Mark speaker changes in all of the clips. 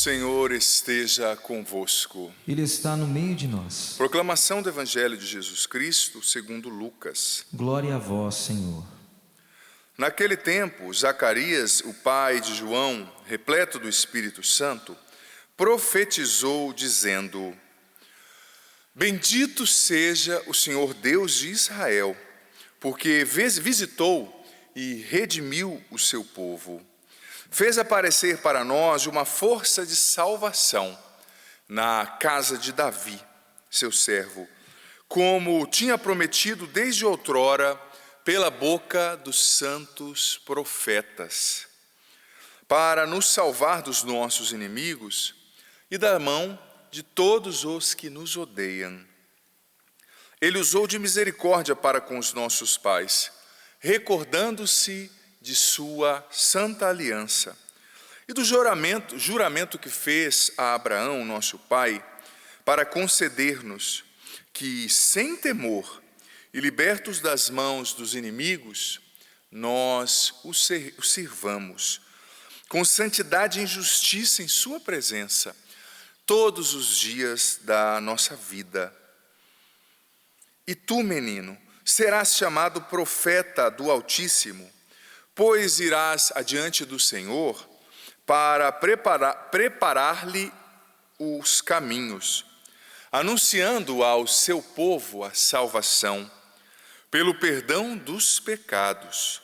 Speaker 1: Senhor esteja convosco.
Speaker 2: Ele está no meio de nós.
Speaker 1: Proclamação do Evangelho de Jesus Cristo segundo Lucas.
Speaker 2: Glória a vós, Senhor.
Speaker 1: Naquele tempo, Zacarias, o pai de João, repleto do Espírito Santo, profetizou dizendo: Bendito seja o Senhor Deus de Israel, porque visitou e redimiu o seu povo. Fez aparecer para nós uma força de salvação na casa de Davi, seu servo, como tinha prometido desde outrora pela boca dos santos profetas, para nos salvar dos nossos inimigos e da mão de todos os que nos odeiam. Ele usou de misericórdia para com os nossos pais, recordando-se de sua santa aliança e do juramento que fez a Abraão, nosso pai, para conceder-nos que, sem temor e libertos das mãos dos inimigos, nós o sirvamos com santidade e justiça em sua presença todos os dias da nossa vida. E tu, menino, serás chamado profeta do Altíssimo, pois irás adiante do Senhor para preparar-lhe os caminhos, anunciando ao seu povo a salvação, pelo perdão dos pecados,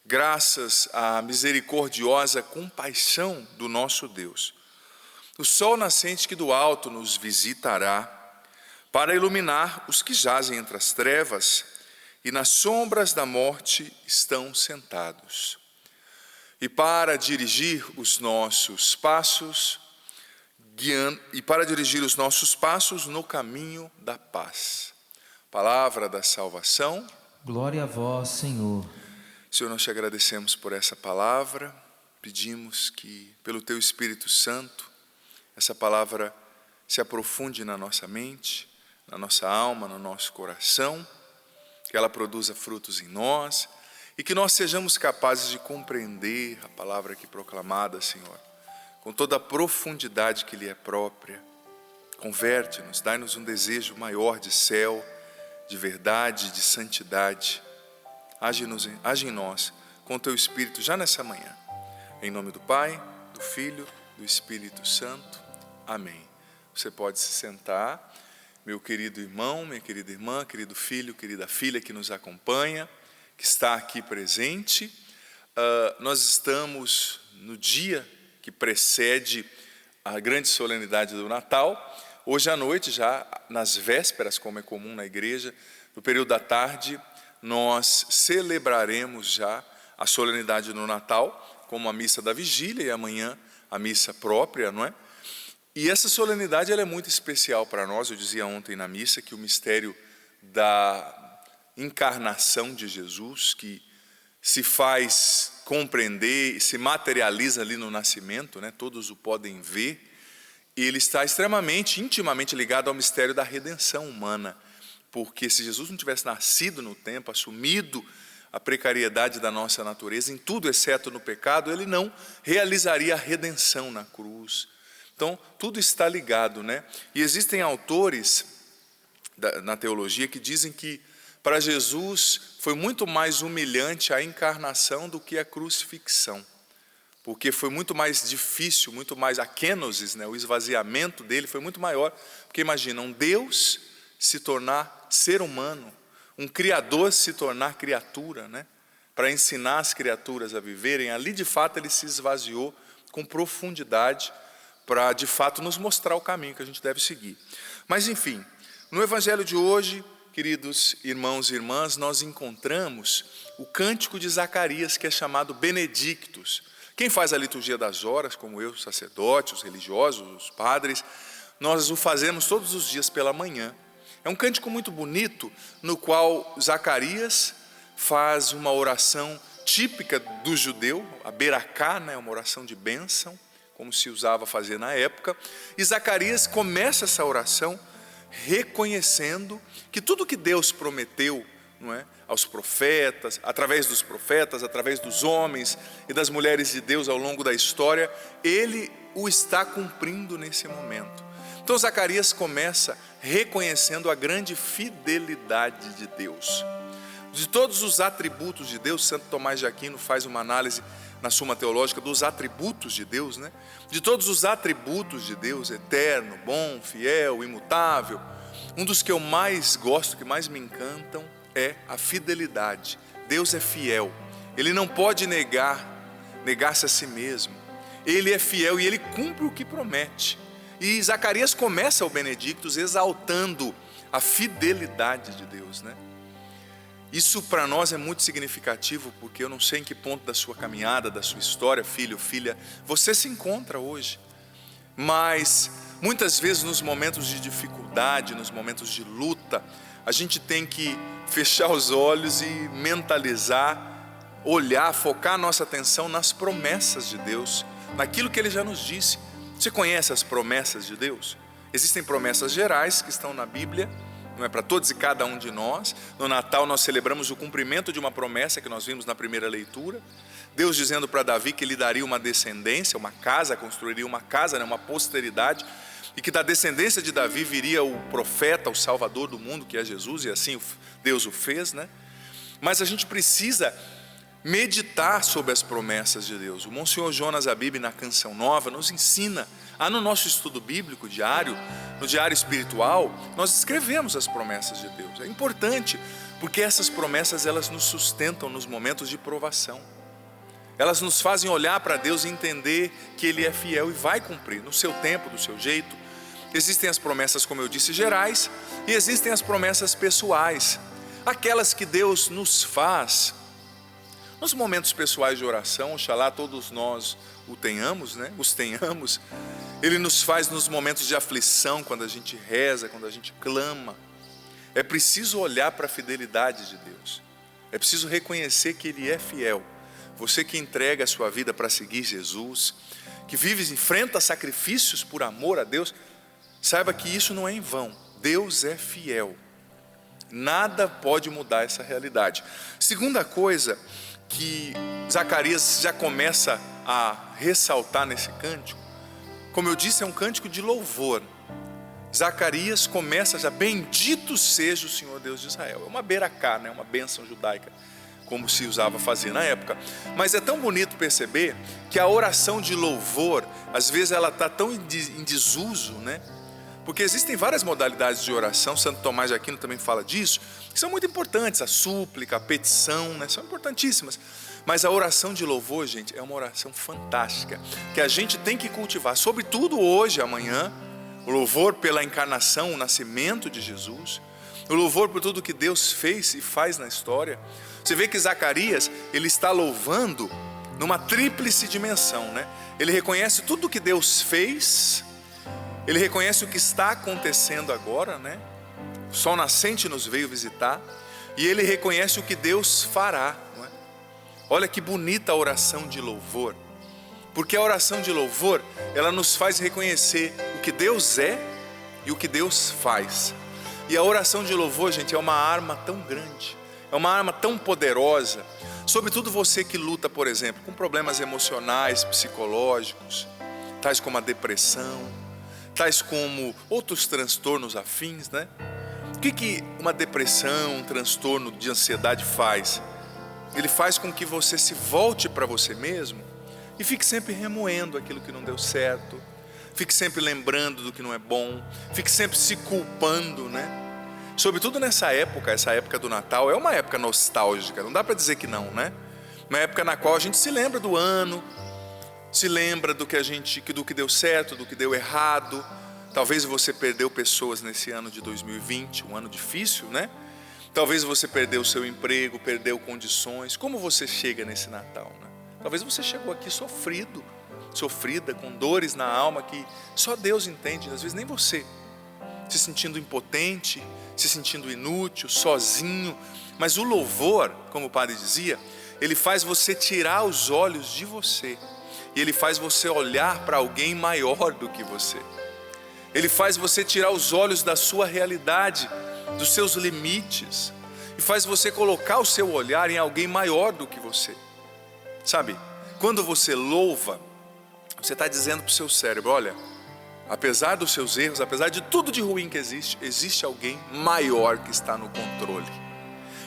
Speaker 1: graças à misericordiosa compaixão do nosso Deus. O sol nascente que do alto nos visitará, para iluminar os que jazem entre as trevas e nas sombras da morte estão sentados, e para dirigir os nossos passos, no caminho da paz. Palavra da salvação.
Speaker 2: Glória a vós, Senhor.
Speaker 1: Senhor, nós te agradecemos por essa palavra, pedimos que, pelo teu Espírito Santo, essa palavra se aprofunde na nossa mente, na nossa alma, no nosso coração, que ela produza frutos em nós e que nós sejamos capazes de compreender a palavra aqui proclamada, Senhor, com toda a profundidade que lhe é própria. Converte-nos, dai-nos um desejo maior de céu, de verdade, de santidade. Age em nós com o teu Espírito já nessa manhã. Em nome do Pai, do Filho, do Espírito Santo. Amém. Você pode se sentar. Meu querido irmão, minha querida irmã, querido filho, querida filha que nos acompanha, que está aqui presente. Nós estamos no dia que precede a grande solenidade do Natal. Hoje à noite, já nas vésperas, como é comum na igreja, no período da tarde, nós celebraremos já a solenidade do Natal, como a missa da vigília e amanhã a missa própria, não é? E essa solenidade ela é muito especial para nós. Eu dizia ontem na missa que o mistério da encarnação de Jesus, que se faz compreender e se materializa ali no nascimento, né? Todos o podem ver, e ele está extremamente, intimamente ligado ao mistério da redenção humana, porque se Jesus não tivesse nascido no tempo, assumido a precariedade da nossa natureza, em tudo exceto no pecado, ele não realizaria a redenção na cruz. Então, tudo está ligado, né? E existem autores na teologia que dizem que para Jesus foi muito mais humilhante a encarnação do que a crucifixão, porque foi muito mais difícil, muito mais a kenosis, né? O esvaziamento dele foi muito maior, porque imagina, um Deus se tornar ser humano, um Criador se tornar criatura, né? Para ensinar as criaturas a viverem, ali de fato ele se esvaziou com profundidade, para de fato nos mostrar o caminho que a gente deve seguir. Mas enfim, no Evangelho de hoje, queridos irmãos e irmãs, nós encontramos o cântico de Zacarias, que é chamado Benedictus. Quem faz a liturgia das horas, como eu, os sacerdotes, os religiosos, os padres, nós o fazemos todos os dias pela manhã. É um cântico muito bonito, no qual Zacarias faz uma oração típica do judeu, a Beracá, né, uma oração de bênção, como se usava fazer na época, e Zacarias começa essa oração reconhecendo que tudo que Deus prometeu, não é, aos profetas, através dos homens e das mulheres de Deus ao longo da história, ele o está cumprindo nesse momento. Então Zacarias começa reconhecendo a grande fidelidade de Deus. De todos os atributos de Deus, Santo Tomás de Aquino faz uma análise na Suma Teológica dos atributos de Deus, né? De todos os atributos de Deus, eterno, bom, fiel, imutável, um dos que eu mais gosto, que mais me encantam, é a fidelidade. Deus é fiel, Ele não pode negar-se a si mesmo. Ele é fiel e Ele cumpre o que promete. E Zacarias começa o Benedictus exaltando a fidelidade de Deus, né? Isso para nós é muito significativo, porque eu não sei em que ponto da sua caminhada, da sua história, filho, filha, você se encontra hoje. Mas muitas vezes nos momentos de dificuldade, nos momentos de luta, a gente tem que fechar os olhos e mentalizar, olhar, focar a nossa atenção nas promessas de Deus, naquilo que Ele já nos disse. Você conhece as promessas de Deus? Existem promessas gerais que estão na Bíblia, não é para todos e cada um de nós. No Natal nós celebramos o cumprimento de uma promessa que nós vimos na primeira leitura. Deus dizendo para Davi que Ele daria uma descendência, uma casa, construiria uma casa, uma posteridade, e que da descendência de Davi viria o profeta, o salvador do mundo, que é Jesus, e assim Deus o fez, né? Mas a gente precisa meditar sobre as promessas de Deus. O Monsenhor Jonas Abib, na Canção Nova, nos ensina, no nosso estudo bíblico diário, no diário espiritual, nós escrevemos as promessas de Deus. É importante, porque essas promessas, elas nos sustentam nos momentos de provação. Elas nos fazem olhar para Deus e entender que Ele é fiel e vai cumprir, no seu tempo, do seu jeito. Existem as promessas, como eu disse, gerais, e existem as promessas pessoais, aquelas que Deus nos faz nos momentos pessoais de oração. Oxalá todos nós os tenhamos. Ele nos faz nos momentos de aflição, quando a gente reza, quando a gente clama. É preciso olhar para a fidelidade de Deus. É preciso reconhecer que Ele é fiel. Você que entrega a sua vida para seguir Jesus, que enfrenta sacrifícios por amor a Deus, saiba que isso não é em vão. Deus é fiel. Nada pode mudar essa realidade. Segunda coisa que Zacarias já começa a ressaltar nesse cântico, como eu disse, é um cântico de louvor. Zacarias começa já: bendito seja o Senhor Deus de Israel. É uma beracá, uma bênção judaica, como se usava fazer na época. Mas é tão bonito perceber que a oração de louvor, às vezes ela está tão em desuso, porque existem várias modalidades de oração. Santo Tomás de Aquino também fala disso, que são muito importantes. A súplica, a petição, são importantíssimas. Mas a oração de louvor, gente, é uma oração fantástica, que a gente tem que cultivar, sobretudo hoje, amanhã. O louvor pela encarnação, o nascimento de Jesus, o louvor por tudo que Deus fez e faz na história. Você vê que Zacarias, ele está louvando numa tríplice dimensão, Ele reconhece tudo que Deus fez, ele reconhece o que está acontecendo agora, O sol nascente nos veio visitar, e ele reconhece o que Deus fará, Olha que bonita a oração de louvor, porque a oração de louvor, ela nos faz reconhecer o que Deus é e o que Deus faz. E a oração de louvor, gente, é uma arma tão grande, é uma arma tão poderosa, sobretudo você que luta, por exemplo, com problemas emocionais, psicológicos, tais como a depressão, tais como outros transtornos afins, O que uma depressão, um transtorno de ansiedade faz? Ele faz com que você se volte para você mesmo e fique sempre remoendo aquilo que não deu certo, fique sempre lembrando do que não é bom, fique sempre se culpando, Sobretudo nessa época, essa época do Natal, é uma época nostálgica, não dá para dizer que não, Uma época na qual a gente se lembra do ano, se lembra do que deu certo, do que deu errado. Talvez você perdeu pessoas nesse ano de 2020, um ano difícil, Talvez você perdeu o seu emprego, perdeu condições. Como você chega nesse Natal, Talvez você chegou aqui sofrida, com dores na alma que só Deus entende, às vezes nem você, se sentindo impotente, se sentindo inútil, sozinho. Mas o louvor, como o padre dizia, ele faz você tirar os olhos de você, e ele faz você olhar para alguém maior do que você. Ele faz você tirar os olhos da sua realidade, dos seus limites, e faz você colocar o seu olhar em alguém maior do que você. Sabe, quando você louva, Você está dizendo para o seu cérebro: olha, apesar dos seus erros, apesar de tudo de ruim que existe alguém maior que está no controle.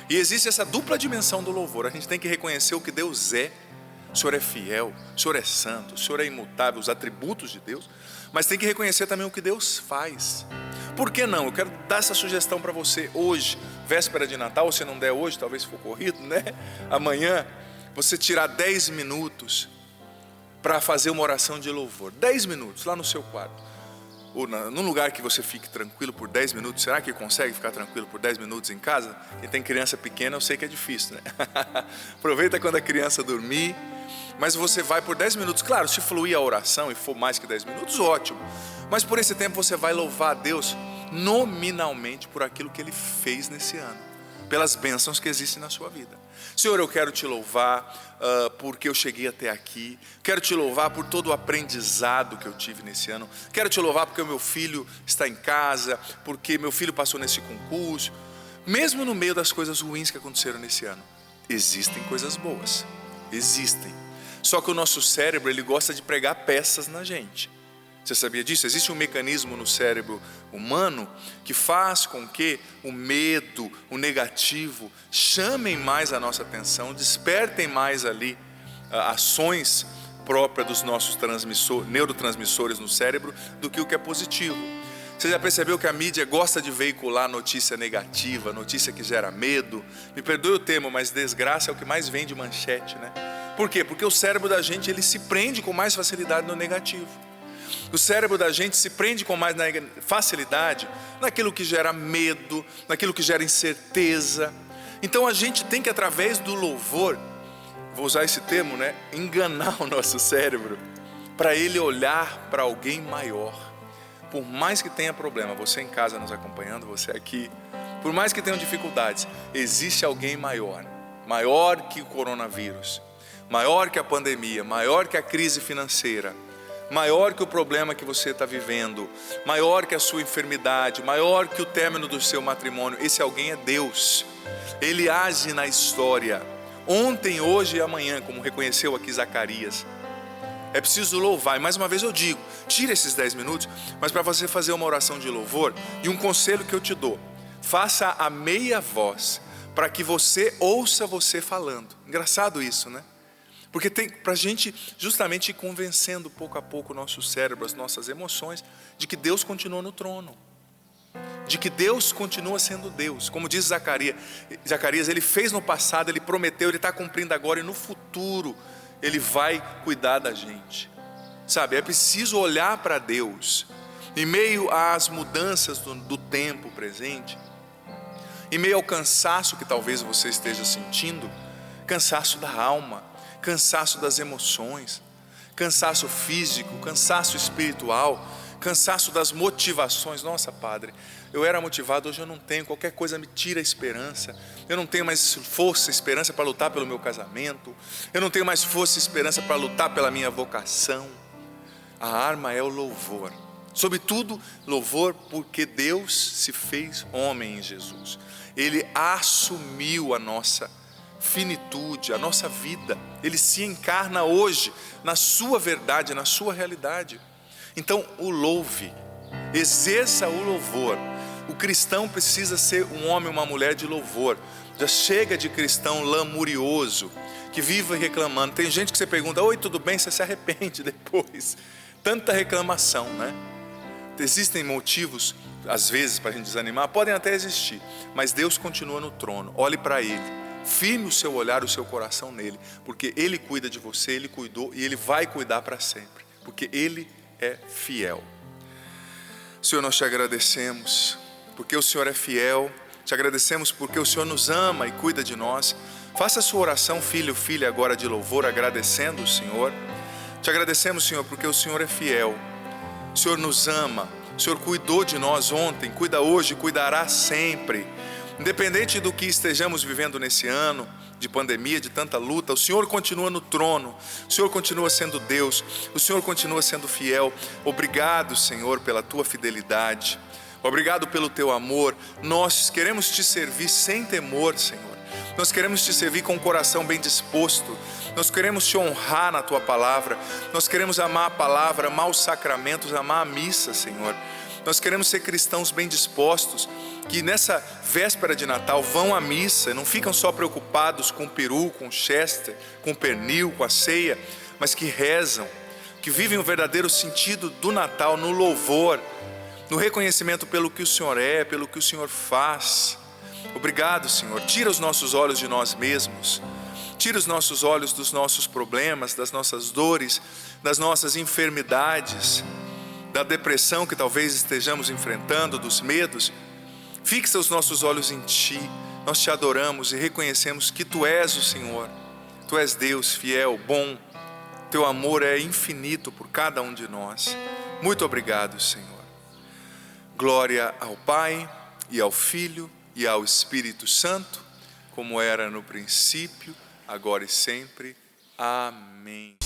Speaker 1: E existe essa dupla dimensão do louvor. A gente tem que reconhecer o que Deus é. O Senhor é fiel, o Senhor é santo, o Senhor é imutável, os atributos de Deus. Mas tem que reconhecer também o que Deus faz. Por que não? Eu quero dar essa sugestão para você hoje, véspera de Natal, ou se não der hoje, talvez se for corrido, né? Amanhã, você tirar 10 minutos para fazer uma oração de louvor. 10 minutos lá no seu quarto. Ou num lugar que você fique tranquilo por 10 minutos. Será que consegue ficar tranquilo por 10 minutos em casa? Quem tem criança pequena, eu sei que é difícil, né? Aproveita quando a criança dormir. Mas você vai por 10 minutos. Claro, se fluir a oração e for mais que 10 minutos, ótimo. Mas por esse tempo você vai louvar a Deus nominalmente por aquilo que Ele fez nesse ano, pelas bênçãos que existem na sua vida. Senhor, eu quero te louvar porque eu cheguei até aqui. Quero te louvar por todo o aprendizado que eu tive nesse ano. Quero te louvar porque o meu filho está em casa, porque meu filho passou nesse concurso. Mesmo no meio das coisas ruins que aconteceram nesse ano, existem coisas boas. Existem. Só que o nosso cérebro, ele gosta de pregar peças na gente. Você sabia disso? Existe um mecanismo no cérebro humano que faz com que o medo, o negativo, chamem mais a nossa atenção, despertem mais ali ações próprias dos nossos neurotransmissores no cérebro do que o que é positivo. Você já percebeu que a mídia gosta de veicular notícia negativa, notícia que gera medo? Me perdoe o termo, mas desgraça é o que mais vem de manchete, né? Por quê? Porque o cérebro da gente, ele se prende com mais facilidade no negativo. O cérebro da gente se prende com mais facilidade naquilo que gera medo, naquilo que gera incerteza. Então a gente tem que, através do louvor, vou usar esse termo, né? Enganar o nosso cérebro para ele olhar para alguém maior. Por mais que tenha problema, você em casa nos acompanhando, você aqui, por mais que tenham dificuldades, existe alguém maior, maior que o coronavírus, maior que a pandemia, maior que a crise financeira, maior que o problema que você está vivendo, maior que a sua enfermidade, maior que o término do seu matrimônio. Esse alguém é Deus. Ele age na história, ontem, hoje e amanhã, como reconheceu aqui Zacarias. É preciso louvar, e mais uma vez eu digo, tira esses 10 minutos, mas para você fazer uma oração de louvor, e um conselho que eu te dou, faça a meia voz, para que você ouça você falando. Engraçado isso, né? Porque tem para a gente justamente ir convencendo pouco a pouco o nosso cérebro, as nossas emoções, de que Deus continua no trono, de que Deus continua sendo Deus. Como diz Zacarias, ele fez no passado, ele prometeu, ele está cumprindo agora, e no futuro Ele vai cuidar da gente. Sabe, é preciso olhar para Deus em meio às mudanças do tempo presente, em meio ao cansaço que talvez você esteja sentindo, cansaço da alma, cansaço das emoções, cansaço físico, cansaço espiritual, cansaço das motivações. Nossa, Padre, eu era motivado, hoje eu não tenho, qualquer coisa me tira a esperança. Eu não tenho mais força e esperança para lutar pelo meu casamento. Eu não tenho mais força e esperança para lutar pela minha vocação. A arma é o louvor. Sobretudo, louvor porque Deus se fez homem em Jesus. Ele assumiu a nossa finitude, a nossa vida. Ele se encarna hoje na sua verdade, na sua realidade. Então o louve, exerça o louvor. O cristão precisa ser um homem, uma mulher de louvor. Já chega de cristão lamurioso, que vive reclamando. Tem gente que você pergunta, oi, tudo bem? Você se arrepende depois. Tanta reclamação, né? Existem motivos, às vezes, para a gente desanimar, podem até existir, mas Deus continua no trono. Olhe para Ele, firme o seu olhar, o seu coração nele, porque Ele cuida de você, Ele cuidou e Ele vai cuidar para sempre, porque Ele é fiel. Senhor, nós te agradecemos porque o Senhor é fiel, te agradecemos porque o Senhor nos ama e cuida de nós. Faça a sua oração, filho, filha, agora de louvor, agradecendo o Senhor. Te agradecemos, Senhor, porque o Senhor é fiel, o Senhor nos ama, o Senhor cuidou de nós ontem, cuida hoje, cuidará sempre. Independente do que estejamos vivendo nesse ano de pandemia, de tanta luta, o Senhor continua no trono, o Senhor continua sendo Deus, o Senhor continua sendo fiel. Obrigado, Senhor, pela tua fidelidade, obrigado pelo teu amor. Nós queremos te servir sem temor, Senhor. Nós queremos Te servir com o coração bem disposto. Nós queremos Te honrar na Tua palavra. Nós queremos amar a palavra, amar os sacramentos, amar a missa, Senhor. Nós queremos ser cristãos bem dispostos, que nessa véspera de Natal vão à missa, não ficam só preocupados com o peru, com o chester, com o pernil, com a ceia, mas que rezam, que vivem o verdadeiro sentido do Natal no louvor, no reconhecimento pelo que o Senhor é, pelo que o Senhor faz. Obrigado, Senhor. Tira os nossos olhos de nós mesmos. Tira os nossos olhos dos nossos problemas, das nossas dores, das nossas enfermidades, da depressão que talvez estejamos enfrentando, dos medos. Fixa os nossos olhos em Ti. Nós Te adoramos e reconhecemos que Tu és o Senhor. Tu és Deus fiel, bom. Teu amor é infinito por cada um de nós. Muito obrigado, Senhor. Glória ao Pai, e ao Filho, e ao Espírito Santo, como era no princípio, agora e sempre. Amém.